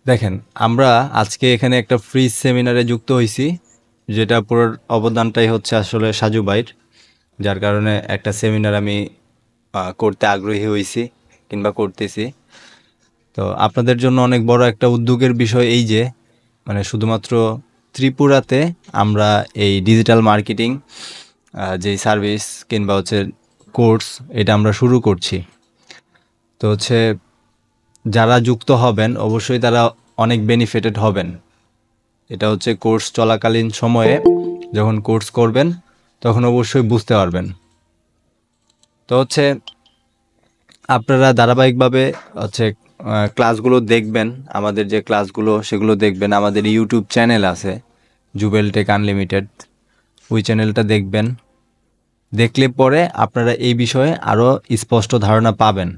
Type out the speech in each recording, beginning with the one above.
দেখেন, আমরা আজকে এখানে একটা ফ্রি সেমিনারে যুক্ত হইছি, যেটা পুরো অবদানটাই হচ্ছে আসলে সাজু ভাইয়ের, যার কারণে একটা সেমিনার আমি করতে আগ্রহী হইছি কিংবা করতেছি। তো আপনাদের জন্য অনেক বড় একটা উদ্যোগের বিষয় এই যে মানে শুধুমাত্র ত্রিপুরাতে আমরা এই ডিজিটাল মার্কেটিং যেই সার্ভিস কিংবা হচ্ছে কোর্স, এটা আমরা শুরু করছি। তো হচ্ছে যারা যুক্ত হবেন অবশ্যই তারা অনেক বেনিফিটেড হবেন। এটা হচ্ছে কোর্স চলাকালীন সময়ে যখন কোর্স করবেন তখন অবশ্যই বুঝতে পারবেন। তো হচ্ছে আপনারা ধারাবাহিকভাবে হচ্ছে ক্লাসগুলো দেখবেন, আমাদের যে ক্লাসগুলো সেগুলো দেখবেন। আমাদের ইউটিউব চ্যানেল আছে জুবেল টেক আনলিমিটেড, ওই চ্যানেলটা দেখবেন। দেখলে পরে আপনারা এই বিষয়ে আরও স্পষ্ট ধারণা পাবেন।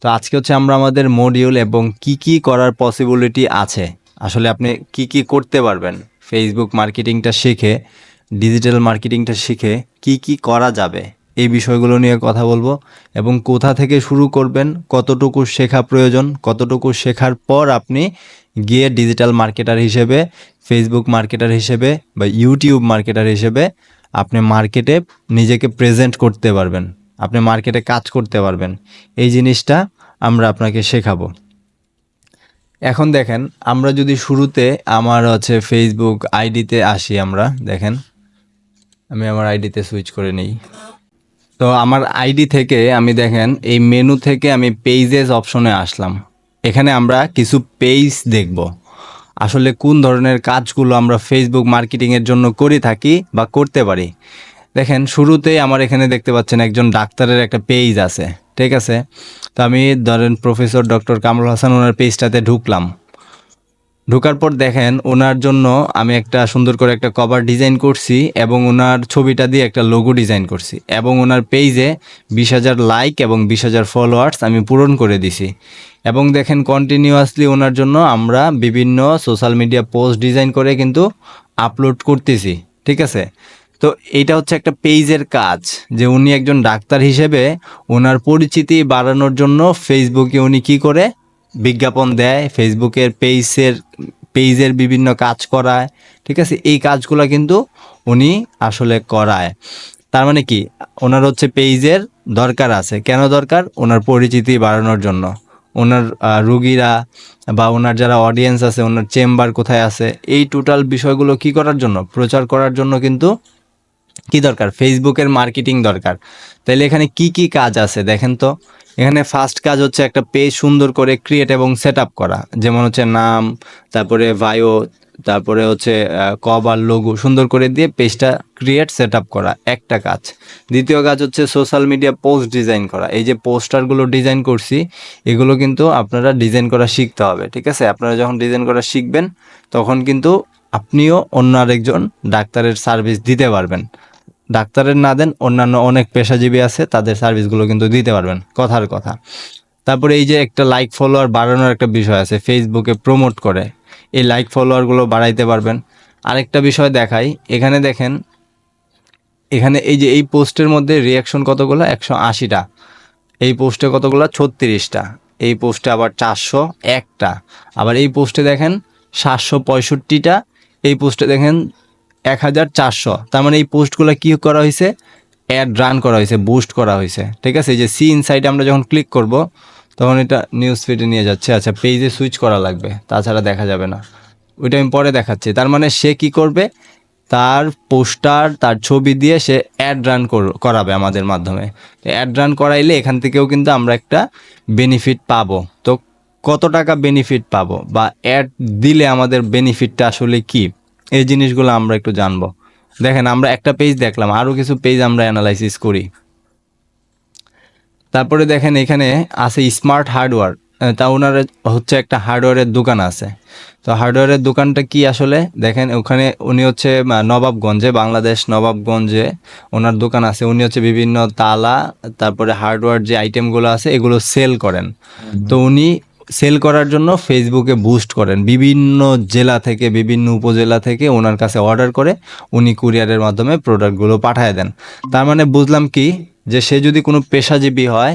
তো আজকে হচ্ছে আমরা আমাদের মডিউল এবং কি কি করার পসিবিলিটি আছে, আসলে আপনি কি কি করতে পারবেন ফেসবুক মার্কেটিংটা শিখে, ডিজিটাল মার্কেটিংটা শিখে কি কি করা যাবে, এই বিষয়গুলো নিয়ে কথা বলবো। এবং কোথা থেকে শুরু করবেন, কতটুকু শেখা প্রয়োজন, কতটুকু শেখার পর আপনি গিয়ে ডিজিটাল মার্কেটার হিসেবে, ফেসবুক মার্কেটার হিসেবে বা ইউটিউব মার্কেটার হিসেবে আপনি মার্কেটে নিজেকে প্রেজেন্ট করতে পারবেন, আপনি মার্কেটে কাজ করতে পারবেন। এই জিনিসটা আমরা আপনাকে শেখাবো। এখন দেখেন, আমরা যদি শুরুতে আমার হচ্ছে ফেসবুক আইডিতে আসি, আমরা দেখেন আমি আমার আইডিতে সুইচ করে নিই। তো আমার আইডি থেকে আমি দেখেন এই মেনু থেকে আমি পেজেস অপশনে আসলাম। এখানে আমরা কিছু পেজ দেখব, আসলে কোন ধরনের কাজগুলো আমরা ফেসবুক মার্কেটিংয়ের জন্য করে থাকি বা করতে পারি। দেখেন শুরুতেই আমার এখানে দেখতে পাচ্ছেন একজন ডাক্তারের একটা পেজ আছে, ঠিক আছে। তো আমি ধরেন প্রফেসর ডক্টর কামরুল হাসান, ওনার পেজটাতে ঢুকলাম। ঢোকার পর দেখেন ওনার জন্য আমি একটা সুন্দর করে একটা কভার ডিজাইন করছি এবং ওনার ছবিটা দিয়ে একটা লোগো ডিজাইন করছি, এবং ওনার পেজে 20,000 লাইক এবং 20,000 ফলোয়ার্স আমি পূরণ করে দিছি। এবং দেখেন কন্টিনিউয়াসলি ওনার জন্য আমরা বিভিন্ন সোশ্যাল মিডিয়া পোস্ট ডিজাইন করে কিন্তু আপলোড করতেছি, ঠিক আছে। তো এইটা হচ্ছে একটা পেজের কাজ, যে উনি একজন ডাক্তার হিসেবে ওনার পরিচিতি বাড়ানোর জন্য ফেসবুকে উনি কি করে বিজ্ঞাপন দেয়, ফেসবুকের পেজের বিভিন্ন কাজ করায়, ঠিক আছে। এই কাজগুলো কিন্তু উনি আসলে করায়। তার মানে কি, ওনার হচ্ছে পেজের দরকার আছে। কেন দরকার? ওনার পরিচিতি বাড়ানোর জন্য। ওনার রুগীরা বা ওনার যারা অডিয়েন্স আছে, ওনার চেম্বার কোথায় আছে, এই টোটাল বিষয়গুলো কি করার জন্য, প্রচার করার জন্য কিন্তু কি দরকার, ফেসবুকের মার্কেটিং দরকার। তাইলে এখানে কি কি কাজ আছে দেখেন তো। এখানে ফার্স্ট কাজ হচ্ছে একটা পেজ সুন্দর করে ক্রিয়েট এবং সেট আপ করা, যেমন হচ্ছে নাম, তারপরে বায়ো, তারপরে হচ্ছে কভার লোগো সুন্দর করে দিয়ে পেজটা ক্রিয়েট সেট আপ করা, একটা কাজ। দ্বিতীয় কাজ হচ্ছে সোশ্যাল মিডিয়া পোস্ট ডিজাইন করা। এই যে পোস্টারগুলো ডিজাইন করছি, এগুলো কিন্তু আপনারা ডিজাইন করা শিখতে হবে, ঠিক আছে। আপনারা যখন ডিজাইন করা শিখবেন তখন কিন্তু আপনিও অন্য আরেকজন ডাক্তারের সার্ভিস দিতে পারবেন। ডাক্তারের না দেন, অন্যান্য অনেক পেশাজীবী আছে, তাদের সার্ভিসগুলো কিন্তু দিতে পারবেন, কথার কথা। তারপরে এই যে একটা লাইক ফলোয়ার বাড়ানোর একটা বিষয় আছে, ফেসবুকে প্রমোট করে এই লাইক ফলোয়ারগুলো বাড়াইতে পারবেন। আরেকটা বিষয় দেখাই, এখানে দেখেন, এখানে এই যে এই পোস্টের মধ্যে রিয়াকশন কতগুলো, 180টা। এই পোস্টে কতগুলো, 36টা। এই পোস্টে আবার 401টা। আবার এই পোস্টে দেখেন 765টা। এই পোস্টে দেখেন 1400। তার মানে এই পোস্টগুলো কি করা হয়েছে, অ্যাড রান করা হয়েছে, বুস্ট করা হয়েছে, ঠিক আছে। এই যে সি ইনসাইটে আমরা যখন ক্লিক করব তখন এটা নিউজ ফিডে নিয়ে যাচ্ছে। আচ্ছা, পেজে সুইচ করা লাগবে, তাছাড়া দেখা যাবে না, ওইটা আমি পরে দেখাচ্ছি। তার মানে সে কি করবে, তার পোস্টার, তার ছবি দিয়ে সে অ্যাড রান করাবে আমাদের মাধ্যমে। অ্যাড রান করাইলে এখান থেকেও কিন্তু আমরা একটা বেনিফিট পাবো। তো কত টাকা বেনিফিট পাবো বা অ্যাড দিলে আমাদের বেনিফিটটা আসলে কি, এই জিনিসগুলো আমরা একটু জানবো। দেখেন, আমরা একটা পেজ দেখলাম, আরও কিছু পেজ আমরা অ্যানালাইসিস করি। তারপরে দেখেন এখানে আছে স্মার্ট হার্ডওয়্যার। তা ওনার হচ্ছে একটা হার্ডওয়্যারের দোকান আছে। তো হার্ডওয়্যারের দোকানটা কি আসলে দেখেন, ওখানে উনি হচ্ছে নবাবগঞ্জে, বাংলাদেশ নবাবগঞ্জে ওনার দোকান আছে। উনি হচ্ছে বিভিন্ন তালা, তারপরে হার্ডওয়্যার যে আইটেমগুলো আছে এগুলো সেল করেন। তো উনি সেল করার জন্য ফেসবুকে বুস্ট করেন, বিভিন্ন জেলা থেকে, বিভিন্ন উপজেলা থেকে ওনার কাছে অর্ডার করে উনি কুরিয়ারের মাধ্যমে প্রোডাক্টগুলো পাঠায় দেন। তার মানে বুঝলাম কি, যে সে যদি কোনো পেশাজীবী হয়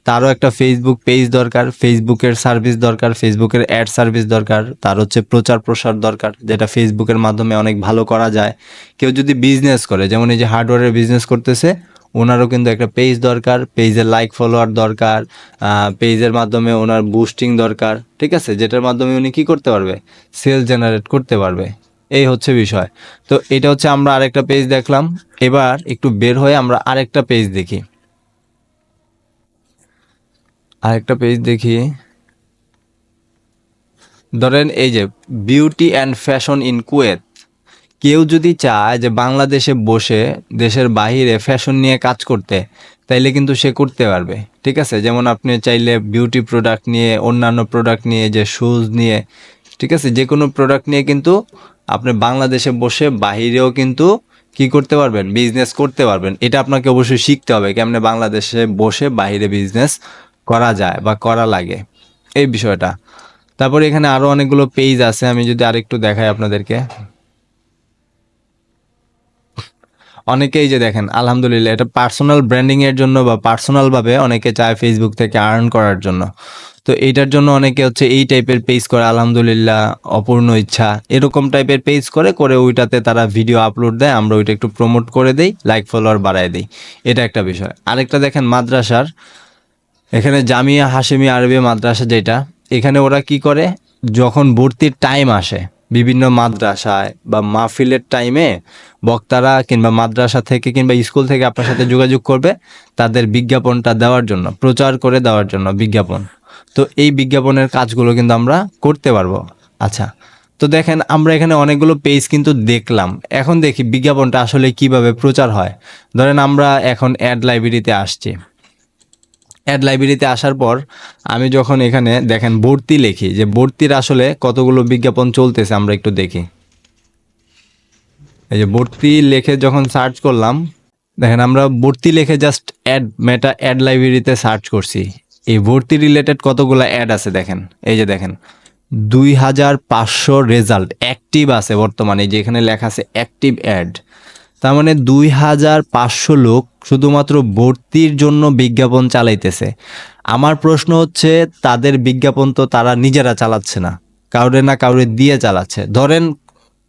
তারও একটা ফেসবুক পেজ দরকার, ফেসবুকের সার্ভিস দরকার, ফেসবুকের অ্যাড সার্ভিস দরকার, তার হচ্ছে প্রচার প্রসার দরকার, যেটা ফেসবুকের মাধ্যমে অনেক ভালো করা যায়। কেউ যদি বিজনেস করে, যেমন এই যে হার্ডওয়্যারের বিজনেস করতেছে, ওনারও কিন্তু একটা পেজ দরকার, পেজের লাইক ফলোয়ার দরকার, পেজের মাধ্যমে ওনার বুস্টিং দরকার, ঠিক আছে, যেটার মাধ্যমে উনি কি করতে পারবে, সেল জেনারেট করতে পারবে। এই হচ্ছে বিষয়। তো এটা হচ্ছে আমরা আরেকটা পেজ দেখলাম। এবার একটু বের হয়ে আমরা আরেকটা পেজ দেখি, আরেকটা পেজ দেখি। ধরেন এই যে beauty and fashion in Kuwait. কেউ যদি চায় যে বাংলাদেশে বসে দেশের বাইরে ফ্যাশন নিয়ে কাজ করতে, তাইলে কিন্তু সে করতে পারবে, ঠিক আছে। যেমন আপনি চাইলে বিউটি প্রোডাক্ট নিয়ে, অন্যান্য প্রোডাক্ট নিয়ে, যে শুজ নিয়ে, ঠিক আছে, যে কোনো প্রোডাক্ট নিয়ে কিন্তু আপনি বাংলাদেশে বসে বাহিরেও কিন্তু কি করতে পারবেন, বিজনেস করতে পারবেন। এটা আপনাকে অবশ্যই শিখতে হবে কেমনে বাংলাদেশে বসে বাইরে বিজনেস করা যায় বা করা লাগে, এই বিষয়টা। তারপরে এখানে আরও অনেকগুলো পেজ আছে, আমি যদি আরেকটু দেখাই আপনাদেরকে। অনেকেই যে দেখেন, আলহামদুলিল্লাহ, এটা পার্সোনাল ব্র্যান্ডিং এর জন্য বা পার্সোনাল ভাবে অনেকে চায় ফেসবুক থেকে আর্ন করার জন্য। তো এইটার জন্য অনেকে হচ্ছে এই টাইপের পেজ করে, আলহামদুলিল্লাহ, অপূর্ণ ইচ্ছা, এরকম টাইপের পেজ করে করে ওইটাতে তারা ভিডিও আপলোড দেয়, আমরা ওইটা একটু প্রমোট করে দেই, লাইক ফলোয়ার বাড়ায় দিই। এটা একটা বিষয়। আরেকটা দেখেন মাদ্রাসার, এখানে জামিয়া হাশেমি আরবি মাদ্রাসা যেটা, এখানে ওরা কি করে, যখন ভর্তির টাইম আসে বিভিন্ন মাদ্রাসায় বা মাহফিলের টাইমে বক্তারা কিংবা মাদ্রাসা থেকে কিংবা স্কুল থেকে আপনার সাথে যোগাযোগ করবে তাদের বিজ্ঞাপনটা দেওয়ার জন্য, প্রচার করে দেওয়ার জন্য বিজ্ঞাপন। তো এই বিজ্ঞাপনের কাজগুলো কিন্তু আমরা করতে পারবো। আচ্ছা, তো দেখেন আমরা এখানে অনেকগুলো পেজ কিন্তু দেখলাম। এখন দেখি বিজ্ঞাপনটা আসলে কিভাবে প্রচার হয়। ধরেন আমরা এখন অ্যাড লাইব্রেরিতে আসছি। অ্যাড লাইব্রেরিতে আসার পর আমি যখন এখানে দেখেন ভর্তি লিখি, যে ভর্তির আসলে কতগুলো বিজ্ঞাপন চলতেছে আমরা একটু দেখি। এই যে ভর্তি লিখে যখন সার্চ করলাম, দেখেন আমরা ভর্তি লিখে জাস্ট অ্যাড মেটা অ্যাড লাইব্রেরিতে সার্চ করছি, এই ভর্তি রিলেটেড কতগুলো অ্যাড আছে দেখেন। এই যে দেখেন 2500 রেজাল্ট অ্যাক্টিভ আছে বর্তমানে, যেখানে লেখা আছে অ্যাক্টিভ অ্যাড। তার মানে 2500 লোক শুধুমাত্র ভর্তির জন্য বিজ্ঞাপন চালাইতেছে। আমার প্রশ্ন হচ্ছে, তাদের বিজ্ঞাপন তো তারা নিজেরা চালাচ্ছে না, কাউরে না কাউরে দিয়ে চালাচ্ছে। ধরেন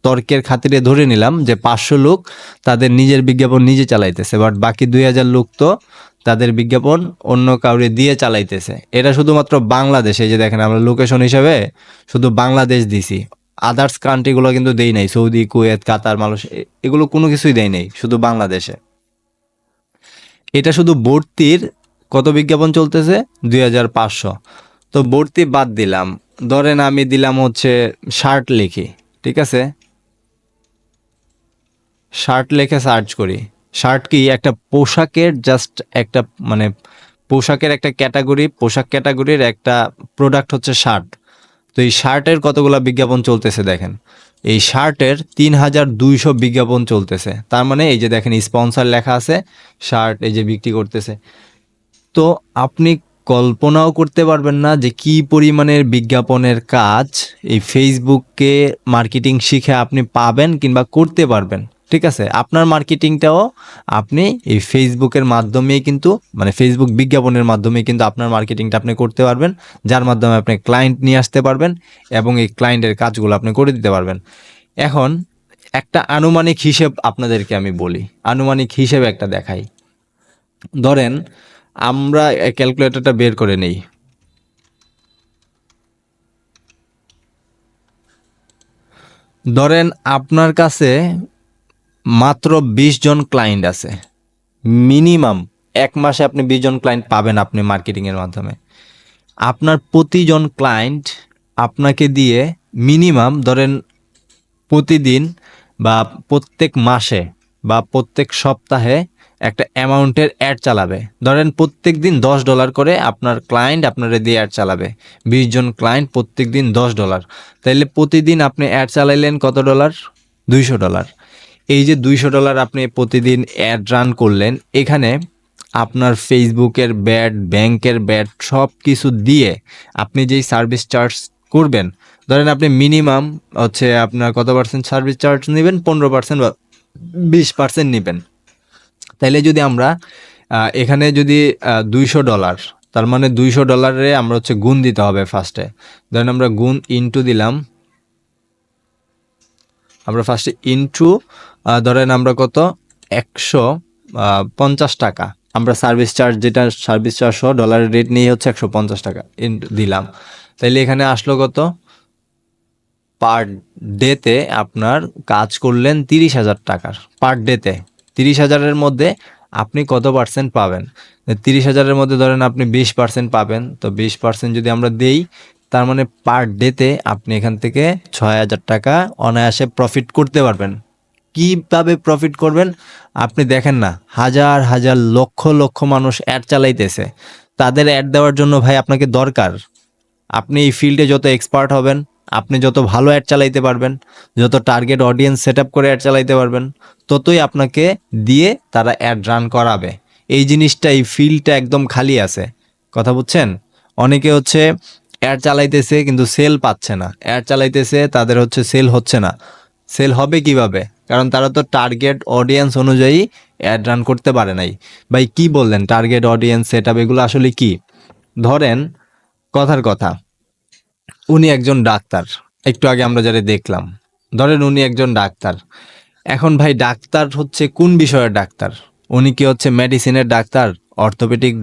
তর্কের খাতিরে ধরে নিলাম যে 500 লোক তাদের নিজের বিজ্ঞাপন নিজে চালাইতেছে, বাট বাকি 2000 লোক তো তাদের বিজ্ঞাপন অন্য কাউরে দিয়ে চালাইতেছে। এটা শুধুমাত্র বাংলাদেশে, যে দেখেন আমরা লোকেশন হিসাবে শুধু বাংলাদেশ দিছি, আদার্স কান্ট্রিগুলো কিন্তু দেই নাই, সৌদি, কুয়েত, কাতার, মালয়েশিয়া, এগুলো কোনো কিছুই দেয় নাই, শুধু বাংলাদেশে। এটা শুধু ভর্তির কত বিজ্ঞাপন চলতেছে, 2500। তো ভর্তি বাদ দিলাম, ধরেন আমি দিলাম হচ্ছে শার্ট লিখি, ঠিক আছে, শার্ট লিখে সার্চ করি। শার্ট কি একটা পোশাকের জাস্ট একটা মানে পোশাকের একটা ক্যাটাগরি, পোশাক ক্যাটাগরির একটা প্রোডাক্ট হচ্ছে শার্ট। তো এই শার্টের কতগুলো বিজ্ঞাপন চলতেছে দেখেন, এই শার্টের 3200 বিজ্ঞাপন চলতেছে। তার মানে এই যে দেখেন স্পন্সর লেখা আছে, শার্ট এই যে বিক্রি করতেছে। তো আপনি কল্পনাও করতে পারবেন না যে কি পরিমাণের বিজ্ঞাপনের কাজ এই ফেসবুককে মার্কেটিং শিখে আপনি পাবেন কিংবা করতে পারবেন। ঠিক আছে, আপনার মার্কেটিংটাও আপনি এই ফেসবুকের মাধ্যমেই কিন্তু, মানে ফেসবুক বিজ্ঞাপনের মাধ্যমেই কিন্তু আপনার মার্কেটিংটা আপনি করতে পারবেন, যার মাধ্যমে আপনি ক্লায়েন্ট নিয়ে আসতে পারবেন এবং এই ক্লায়েন্টের কাজগুলো আপনি করে দিতে পারবেন। এখন একটা আনুমানিক হিসেব আপনাদেরকে আমি বলি, আনুমানিক হিসেব একটা দেখাই। ধরেন আমরা ক্যালকুলেটরটা বের করে নেই। ধরেন আপনার কাছে মাত্র 20 জন ক্লায়েন্ট আছে, মিনিমাম এক মাসে আপনি 20 জন ক্লায়েন্ট পাবেন আপনি মার্কেটিংয়ের মাধ্যমে। আপনার প্রতিজন ক্লায়েন্ট আপনাকে দিয়ে মিনিমাম ধরেন প্রতিদিন বা প্রত্যেক মাসে বা প্রত্যেক সপ্তাহে একটা অ্যামাউন্টের অ্যাড চালাবে। ধরেন প্রত্যেক দিন $10 করে আপনার ক্লায়েন্ট আপনারা দিয়ে অ্যাড চালাবে, 20 জন ক্লায়েন্ট প্রত্যেক দিন $10। তাইলে প্রতিদিন আপনি অ্যাড চালাইলেন কত ডলার, $200। এই যে $200 আপনি প্রতিদিন অ্যাড রান করলেন, এখানে আপনার ফেসবুকের ব্যাড, ব্যাংকের ব্যাড, সব কিছু দিয়ে আপনি যেই সার্ভিস চার্জ করবেন, ধরেন আপনি মিনিমাম হচ্ছে আপনার কত পার্সেন্ট সার্ভিস চার্জ নেবেন, 15% বা 20% নেবেন। তাইলে যদি আমরা এখানে যদি $200 তার মানে $200 আমরা হচ্ছে গুণ দিতে হবে ফার্স্টে। ধরেন আমরা গুণ ইনটু দিলাম, আমরা ফার্স্টে ইনটু ধরেন আমরা কত 150 টাকা আমরা সার্ভিস চার্জ, যেটা সার্ভিস চার্জ সহ ডলারের রেট নিয়ে হচ্ছে 150 টাকা দিলাম। তাইলে এখানে আসলো কত, পার ডেতে আপনার কাজ করলেন 30,000 টাকার পার ডেতে। 30,000-এর মধ্যে আপনি কত পার্সেন্ট পাবেন? 30,000-এর মধ্যে ধরেন আপনি 20% পাবেন, তো 20% যদি আমরা দেই, তার মানে পার ডেতে আপনি এখান থেকে 6,000 টাকা অনায়াসে প্রফিট করতে পারবেন। কিভাবে প্রফিট করবেন? আপনি দেখেন না, হাজার হাজার লক্ষ লক্ষ মানুষ অ্যাড চালাইতেছে, তাদের অ্যাড দেওয়ার জন্য ভাই আপনাকে দরকার, আপনি এই ফিল্ডে যত এক্সপার্ট হবেন, আপনি যত ভালো অ্যাড চালাইতে পারবেন, যত টার্গেট অডিয়েন্স সেট আপ করে অ্যাড চালাইতে পারবেন, ততই আপনাকে দিয়ে তারা অ্যাড রান করাবে। এই জিনিসটা, এই ফিল্ডটা একদম খালি আছে, কথা বুঝছেন? অনেকে হচ্ছে অ্যাড চালাইতেছে কিন্তু সেল পাচ্ছে না, অ্যাড চালাইতেছে তাদের হচ্ছে সেল হচ্ছে না। সেল হবে কিভাবে? কারণ তারা তো টার্গেট অডিয়েন্স অনুযায়ী অ্যাড রান করতে পারে নাই। ভাই কি বললেন টার্গেট অডিয়েন্স সেট আপ, এগুলো আসলে কি? ধরেন কথার কথা, উনি একজন ডাক্তার, একটু আগে আমরা যারা দেখলাম, ধরেন উনি একজন ডাক্তার। এখন ভাই ডাক্তার হচ্ছে কোন বিষয়ের ডাক্তার? উনি কি হচ্ছে মেডিসিনের ডাক্তার, অর্থোপেডিক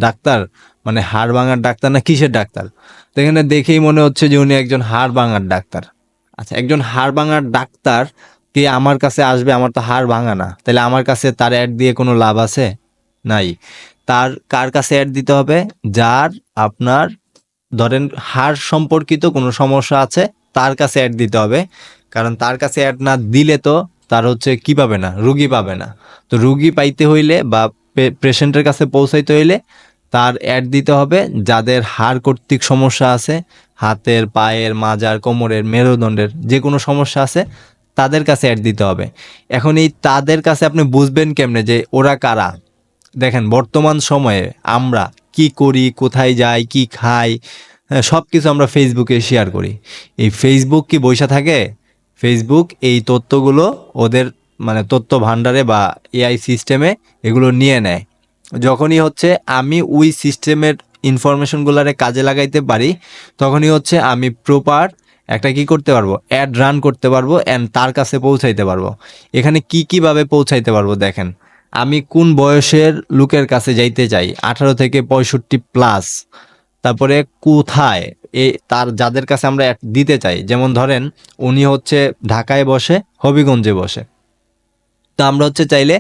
ডাক্তার, মানে হাড় ভাঙার ডাক্তার, না কিসের ডাক্তার? তো এখানে দেখেই মনে হচ্ছে যে উনি একজন হাড় ভাঙার ডাক্তার। আচ্ছা, একজন হাড় ভাঙার ডাক্তার কে আমার কাছে আসবে? আমার তো হাড় ভাঙা না, তাহলে আমার কাছে তার অ্যাড দিয়ে কোনো লাভ আছে? নাই। তার কার কাছে অ্যাড দিতে হবে? যার আপনার ধরেন হাড় সম্পর্কিত কোনো সমস্যা আছে, তার কাছে অ্যাড দিতে হবে। কারণ তার কাছে অ্যাড না দিলে তো তার হচ্ছে কি পাবে না, রুগী পাবে না। তো রুগী পাইতে হইলে বা পেশেন্টের কাছে পৌঁছাইতে হইলে তার অ্যাড দিতে হবে যাদের হাড় কর্তৃক সমস্যা আছে, হাতের, পায়ের, মাজার, কোমরের, মেরুদণ্ডের যে কোনো সমস্যা আছে, তাদের কাছে অ্যাড দিতে হবে। এখন এই তাদের কাছে আপনি বুঝবেন কেমনে যে ওরা কারা? দেখেন বর্তমান সময়ে আমরা কি করি, কোথায় যাই, কি খাই, সব কিছু আমরা ফেসবুকে শেয়ার করি। এই ফেসবুক কি বইসা থাকে? ফেসবুক এই তথ্যগুলো ওদের মানে তথ্য ভাণ্ডারে বা এআই সিস্টেমে এগুলো নিয়ে নেয়। যখনই হচ্ছে আমি ওই সিস্টেমের ইনফরমেশনগুলারে কাজে লাগাইতে পারি, তখনই হচ্ছে আমি প্রপার একটা কি করতে পারবো, অ্যাড রান করতে পারবো অ্যান্ড তার কাছে পৌঁছাইতে পারবো। এখানে কি কিভাবে পৌঁছাইতে পারবো দেখেন, আমি কোন বয়সের লোকের কাছে যাইতে চাই, 18 থেকে 65+। তারপরে কোথায়, তার যাদের কাছে আমরা দিতে চাই, যেমন ধরেন উনি হচ্ছে ঢাকায় বসে, হবিগঞ্জে বসে, তো আমরা হচ্ছে চাইলে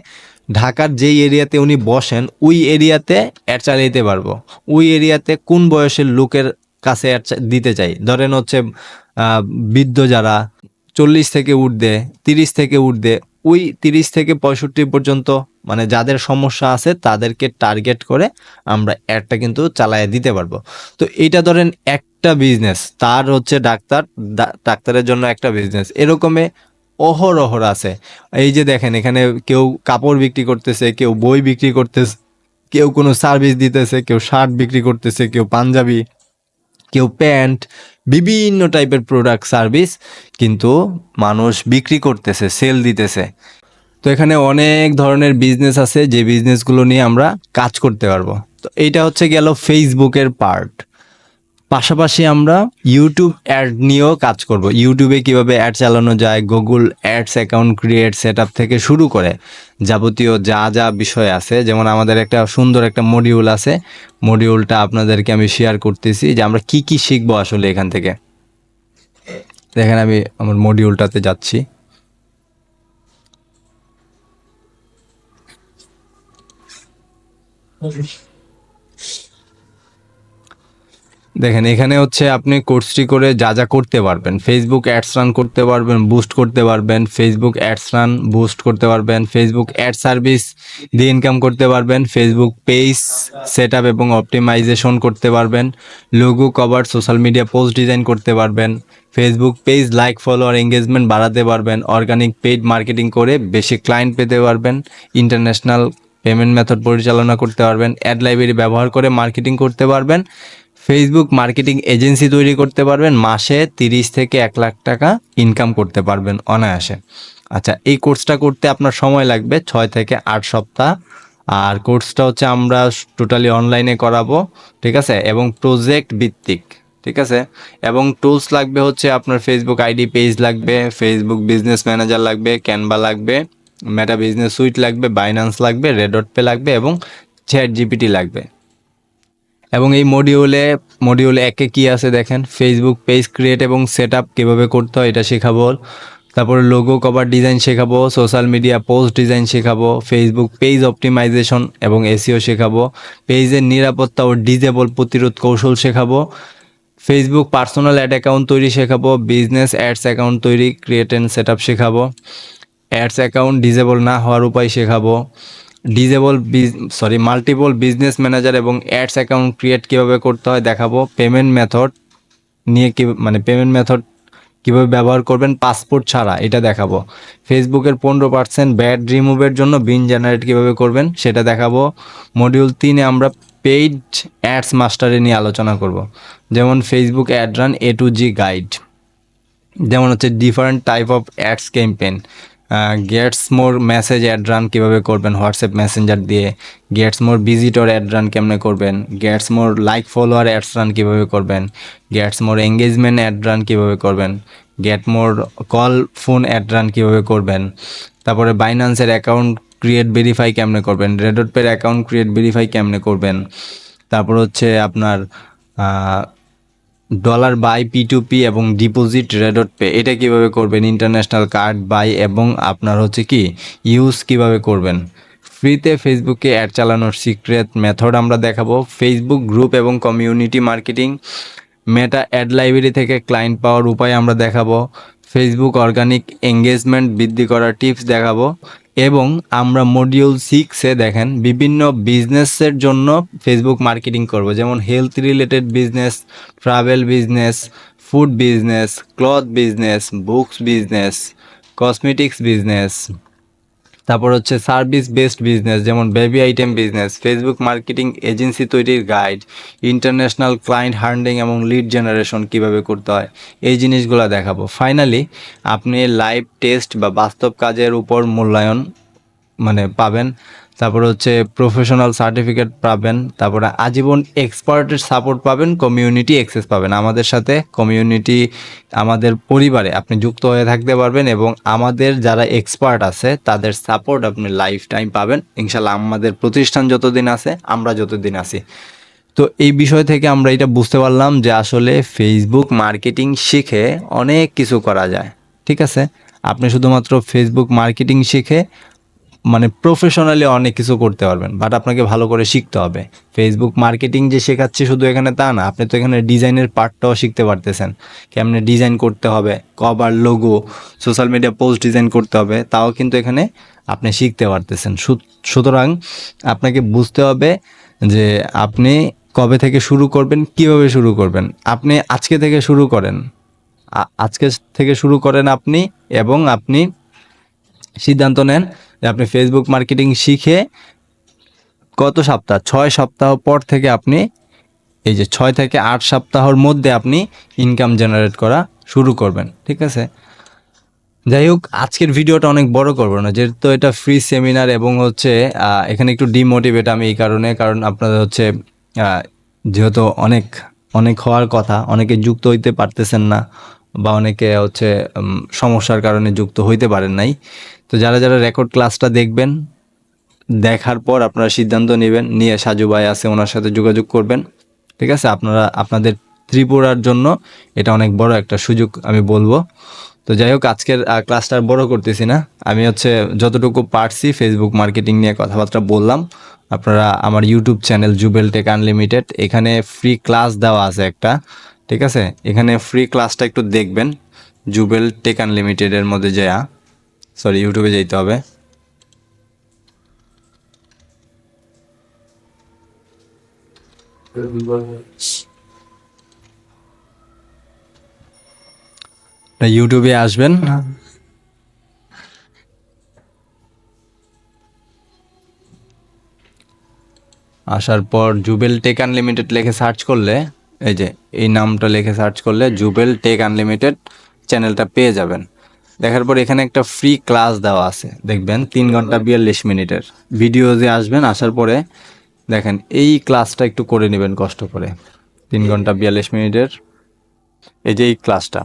ঢাকার যেই এরিয়াতে উনি বসেন ওই এরিয়াতে অ্যাড চালাইতে পারবো। ওই এরিয়াতে কোন বয়সের লোকের কাছে অ্যাড দিতে চাই, ধরেন হচ্ছে বৃদ্ধ যারা 40 থেকে ঊর্ধ্বে, 30 থেকে ঊর্ধ্বে, ওই 30 থেকে 65 পর্যন্ত মানে যাদের সমস্যা আছে তাদেরকে টার্গেট করে আমরা অ্যাডটা কিন্তু চালায় দিতে পারবো। তো এইটা ধরেন একটা বিজনেস, তার হচ্ছে ডাক্তারের জন্য একটা বিজনেস, এরকমে অহরহ আছে। এই যে দেখেন এখানে কেউ কাপড় বিক্রি করতেছে, কেউ বই বিক্রি করতেছে, কেউ কোনো সার্ভিস দিতেছে, কেউ শার্ট বিক্রি করতেছে, কেউ পাঞ্জাবি, কেউ প্যান্ট, বিভিন্ন টাইপের প্রোডাক্ট সার্ভিস কিন্তু মানুষ বিক্রি করতেছে, সেল দিতেছে। তো এখানে অনেক ধরনের বিজনেস আছে যে বিজনেসগুলো নিয়ে আমরা কাজ করতে পারবো। তো এইটা হচ্ছে গেল ফেসবুকের পার্ট। পাশাপাশি আমরা ইউটিউব অ্যাড নিয়েও কাজ করব। ইউটিউবে কিভাবে অ্যাড চালানো যায়, Google ads account create setup থেকে শুরু করে যাবতীয় যা যা বিষয় আছে, যেমন আমাদের একটা সুন্দর একটা মডিউল আছে, মডিউলটা আপনাদেরকে আমি শেয়ার করতেছি যে আমরা কি কি শিখবো আসলে এখান থেকে। দেখেন আমি আমার মডিউলটাতে যাচ্ছি। দেখেন এখানে হচ্ছে আপনি কোর্সটি করে যা যা করতে পারবেন, ফেসবুক অ্যাডস রান করতে পারবেন, বুস্ট করতে পারবেন, ফেসবুক অ্যাডস রান বুস্ট করতে পারবেন, ফেসবুক অ্যাড সার্ভিস দিয়ে ইনকাম করতে পারবেন, ফেসবুক পেজ সেট আপ এবং অপটিমাইজেশন করতে পারবেন, logo cover social media post design করতে পারবেন, ফেসবুক পেজ লাইক ফলো আর এঙ্গেজমেন্ট বাড়াতে পারবেন, অর্গানিক পেইড মার্কেটিং করে বেশি ক্লায়েন্ট পেতে পারবেন, ইন্টারন্যাশনাল পেমেন্ট মেথড পরিচালনা করতে পারবেন, অ্যাড লাইব্রেরি ব্যবহার করে মার্কেটিং করতে পারবেন, ফেসবুক মার্কেটিং এজেন্সি তৈরি করতে পারবেন, মাসে 30 থেকে 1 লাখ টাকা ইনকাম করতে পারবেন অনায়াসে। আচ্ছা, এই কোর্সটা করতে আপনার সময় লাগবে 6 থেকে 8 সপ্তাহ। আর কোর্সটা হচ্ছে আমরা টোটালি অনলাইনে করাবো, ঠিক আছে, এবং প্রজেক্ট ভিত্তিক, ঠিক আছে। এবং টুলস লাগবে হচ্ছে আপনার ফেসবুক আইডি পেজ লাগবে, ফেসবুক বিজনেস ম্যানেজার লাগবে, ক্যানভা লাগবে, মেটা বিজনেস সুইট লাগবে, বাইন্যান্স লাগবে, রেডট পে লাগবে এবং চ্যাট জিপিটি লাগবে। এবং এই মডিউলে একে কি আছে দেখেন, ফেসবুক পেজ ক্রিয়েট এবং সেট আপ কীভাবে করতে হয় এটা শেখাবো। তারপরে লোগো কভার ডিজাইন শেখাবো, সোশ্যাল মিডিয়া পোস্ট ডিজাইন শেখাবো, ফেসবুক পেজ অপটিমাইজেশন এবং এসইও শেখাবো, পেজের নিরাপত্তা ও ডিজেবল প্রতিরোধ কৌশল শেখাবো, ফেসবুক পার্সোনাল অ্যাড অ্যাকাউন্ট তৈরি শেখাবো, বিজনেস অ্যাডস অ্যাকাউন্ট তৈরি ক্রিয়েট অ্যান্ড সেট আপ শেখাবো, অ্যাডস অ্যাকাউন্ট ডিজেবল না হওয়ার উপায় শেখাবো, মাল্টিপল বিজনেস ম্যানেজার এবং অ্যাডস অ্যাকাউন্ট ক্রিয়েট কীভাবে করতে হয় দেখাবো, পেমেন্ট মেথড নিয়ে পেমেন্ট মেথড কীভাবে ব্যবহার করবেন পাসপোর্ট ছাড়া এটা দেখাবো, ফেসবুকের 15% ব্যাড রিমুভের জন্য বিন জেনারেট কীভাবে করবেন সেটা দেখাবো। মডিউল 3-এ আমরা পেইড অ্যাডস মাস্টারে নিয়ে আলোচনা করব, যেমন Facebook ad run A to G guide, যেমন হচ্ছে different type of ads campaign, gets more message ad run কীভাবে করবেন হোয়াটসঅ্যাপ মেসেঞ্জার দিয়ে, gets more visitor ad run কেমনে করবেন, gets more like follower ads run কীভাবে করবেন, gets more engagement ad run কীভাবে করবেন, get more call phone ad run কীভাবে করবেন, তারপরে বাইন্যান্সের অ্যাকাউন্ট ক্রিয়েট ভেরিফাই কেমনে করবেন, রেডট পের অ্যাকাউন্ট ক্রিয়েট ভেরিফাই কেমনে করবেন, তারপর হচ্ছে আপনার ডলার বাই P2P এবং ডিপোজিট রেডট পে এটা কিভাবে করবেন, ইন্টারন্যাশনাল কার্ড বাই এবং আপনার হচ্ছে কি ইউজ কিভাবে করবেন, ফ্রিতে ফেসবুকে অ্যাড চালানোর সিক্রেট মেথড আমরা দেখাবো, ফেসবুক গ্রুপ এবং কমিউনিটি মার্কেটিং, মেটা অ্যাড লাইব্রেরি থেকে ক্লায়েন্ট পাওয়ার উপায় আমরা দেখাবো, ফেসবুক অর্গানিক এঙ্গেজমেন্ট বৃদ্ধি করার টিপস দেখাবো। এবং আমরা মডিউল 6-এ দেখেন বিভিন্ন বিজনেসের জন্য ফেসবুক মার্কেটিং করব, যেমন health related business, travel business, food business, cloth business, books business, cosmetics business, তারপর হচ্ছে সার্ভিস বেসড বিজনেস যেমন baby item business, Facebook marketing agency তৈরির গাইড, ইন্টারন্যাশনাল ক্লায়েন্ট হান্ডিং এবং লিড জেনারেশন কীভাবে করতে হয় এই জিনিসগুলো দেখাবো। ফাইনালি আপনি লাইভ টেস্ট বা বাস্তব কাজের উপর মূল্যায়ন পাবেন, তারপর হচ্ছে প্রফেশনাল সার্টিফিকেট পাবেন, তারপরে আজীবন এক্সপার্টের সাপোর্ট পাবেন, কমিউনিটি অ্যাক্সেস পাবেন, আমাদের সাথে কমিউনিটি আমাদের পরিবারে আপনি যুক্ত হয়ে থাকতে পারবেন এবং আমাদের যারা এক্সপার্ট আছে তাদের সাপোর্ট আপনি লাইফ টাইম পাবেন ইনশাল্লাহ, আমাদের প্রতিষ্ঠান যতদিন আছে আমরা যতদিন আছি। তো এই বিষয় থেকে আমরা এটা বুঝতে পারলাম যে আসলে ফেসবুক মার্কেটিং শিখে অনেক কিছু করা যায়, ঠিক আছে। আপনি শুধুমাত্র ফেসবুক মার্কেটিং শিখে প্রফেশনালি অনেক কিছু করতে পারবেন, বাট আপনাকে ভালো করে শিখতে হবে। ফেসবুক মার্কেটিং যে শেখাচ্ছি শুধু এখানে তা না, আপনি তো এখানে ডিজাইনের পার্টটাও শিখতে পারতেছেন, কেমনে ডিজাইন করতে হবে, cover, logo, social media post design করতে হবে, তাও কিন্তু এখানে আপনি শিখতে পারতেছেন। সুতরাং আপনাকে বুঝতে হবে যে আপনি কবে থেকে শুরু করবেন, কিভাবে শুরু করবেন। আপনি আজকে থেকে শুরু করেন, আজকে থেকে শুরু করেন আপনি, এবং আপনি সিদ্ধান্ত নেন যে আপনি ফেসবুক মার্কেটিং শিখে কত সপ্তাহ, 6 সপ্তাহ পর থেকে আপনি এই যে 6 থেকে 8 সপ্তাহের মধ্যে আপনি ইনকাম জেনারেট করা শুরু করবেন, ঠিক আছে। যাই হোক, আজকের ভিডিওটা অনেক বড় করব না, যেহেতু এটা ফ্রি সেমিনার এবং হচ্ছে এখানে একটু ডিমোটিভেট আমি এই কারণ আপনাদের হচ্ছে যেহেতু অনেক অনেক হওয়ার কথা, অনেকে যুক্ত হইতে পারতেছেন না বা অনেকে হচ্ছে সমস্যার কারণে যুক্ত হইতে পারেন নাই। তো যারা যারা রেকর্ড ক্লাসটা দেখবেন, দেখার পর আপনারা সিদ্ধান্ত নেবেন, নিয়ে সাজু ভাই আছে ওনার সাথে যোগাযোগ করবেন, ঠিক আছে। আপনাদের ত্রিপুরার জন্য এটা অনেক বড় একটা সুযোগ আমি বলবো। তো যাই হোক, আজকের ক্লাসটা আর বড় করতেছি না, আমি হচ্ছে যতটুকু পারছি ফেসবুক মার্কেটিং নিয়ে কথাবার্তা বললাম। আপনারা আমার YouTube channel Jubel take unlimited, এখানে ফ্রি ক্লাস দেওয়া আছে একটা, ঠিক আছে। এখানে ফ্রি ক্লাসটা একটু দেখবেন, জুবেল টেক আনলিমিটেডের মধ্যে ইউটিউবে যেতে হবে। ইউটিউবে আসবেন, আসার পর জুবেল টেক আনলিমিটেড লিখে সার্চ করলে, এই যে এই নামটা লিখে সার্চ করলে জুবেল টেক আনলিমিটেড চ্যানেলটা পেয়ে যাবেন। দেখার পর এখানে একটা ফ্রি ক্লাস দেওয়া আছে, দেখবেন 3 ঘন্টা 42 মিনিটের ভিডিও যে আসবেন, আসার পরে দেখেন এই ক্লাসটা একটু করে নেবেন কষ্ট করে। 3 ঘন্টা 42 মিনিটের এই যে এই ক্লাসটা,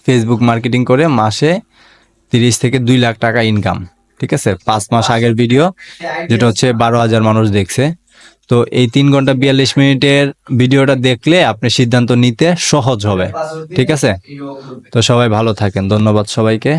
ফেসবুক মার্কেটিং করে মাসে 30 থেকে 2 লাখ টাকা ইনকাম। ঠিক আছে, 5 মাস আগের ভিডিও, যেটা হচ্ছে 12,000 মানুষ দেখছে। তো এই 3 ঘন্টা 42 মিনিটের ভিডিওটা দেখলে আপনি সিদ্ধান্ত নিতে সহজ হবে। ঠিক আছে, তো সবাই ভালো থাকেন, ধন্যবাদ সবাইকে।